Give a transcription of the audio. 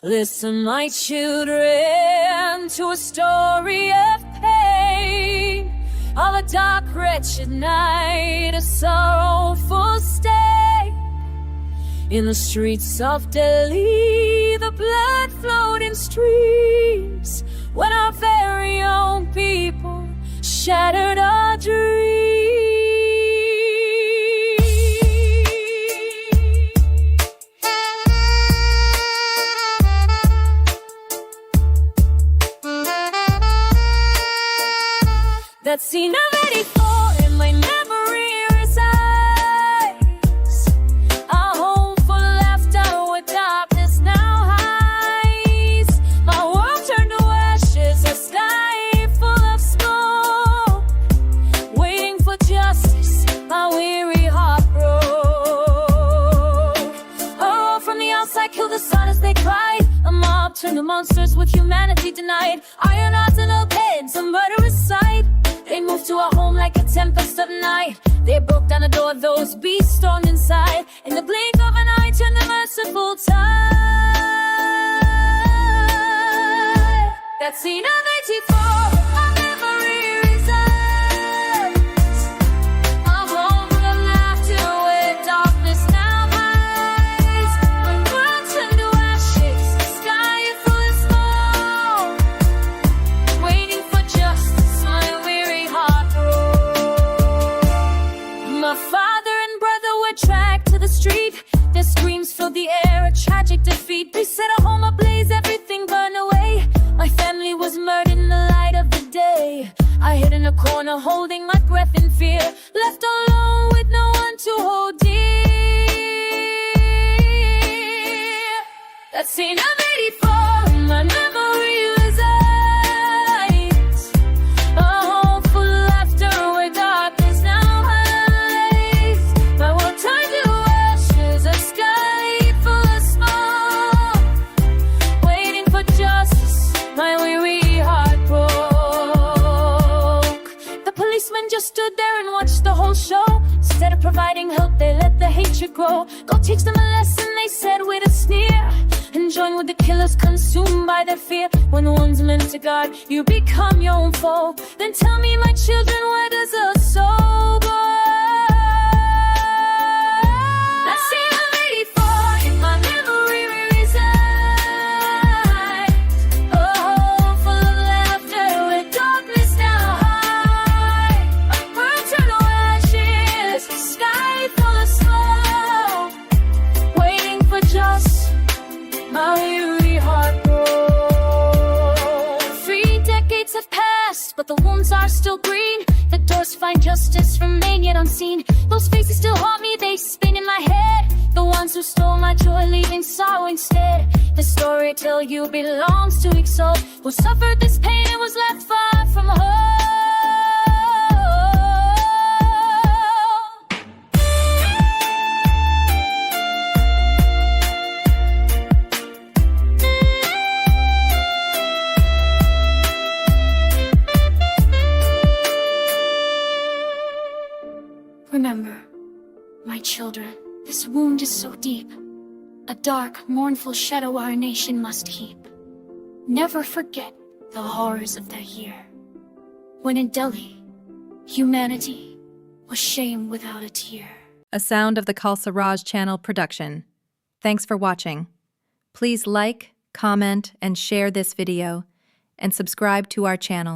Listen, my children, to a story of pain, of a dark, wretched night, a sorrowful stay. In the streets of Delhi, the blood flowed in streams, when our very own people shattered our dreams. That scene of '84 in my memory resides, a home full of laughter where darkness now hides. My world turned to ashes, a sky full of smoke, waiting for justice, my weary heart broke. A roar from the outside killed the Sardars, they cried. A mob turned to monsters with humanity denied. Iron hearts and old heads, a murderous sight. They moved to our home like a tempest of night. They broke down the door, those beasts stormed inside. In the blink of an eye turned the merciful tide. That scene of '84, my memory resides, a home full of laughter where darkness now hides. My world turned to ashes, the sky full of smoke, waiting for justice, my weary heart broke. My father and brother were dragged to the street. Their screams filled the air, a tragic defeat. They set our home ablaze, everything burned away. My family was murdered in the light of the day. I hid in a corner, holding my breath in fear, left alone with no one to hold dear. That scene of '84 in my memory resides, a home full of laughter where darkness now hides. My world turned to ashes, a sky full of smoke, waiting for justice, my weary heart broke. The policemen just stood there and watched the whole show. Instead of providing help, they let the hatred grow. Go teach them a lesson, they said with a sneer, and join with the killers consumed by their fear. When the ones meant to guard you become your own foe, then tell me, my children, where does a soul go? That scene of '84 in my memory resides, a home full of laughter where darkness now hides. A world turned to ashes, a sky full of smoke, waiting for justice, my weary heart broke. 3 decades have passed, but the wounds are still green. The doors to find justice remain yet unseen. Those faces still haunt me, they spin in my head. The ones who stole my joy, leaving sorrow instead. The story I tell you belongs to each soul who suffered this pain and was left far from home. Remember, my children, this wound is so deep, a dark, mournful shadow our nation must keep. Never forget the horrors of that year, when in Delhi, humanity was shamed without a tear. A Sound of the Khalsa Raj channel production. Thanks for watching. Please like, comment, and share this video, and subscribe to our channel.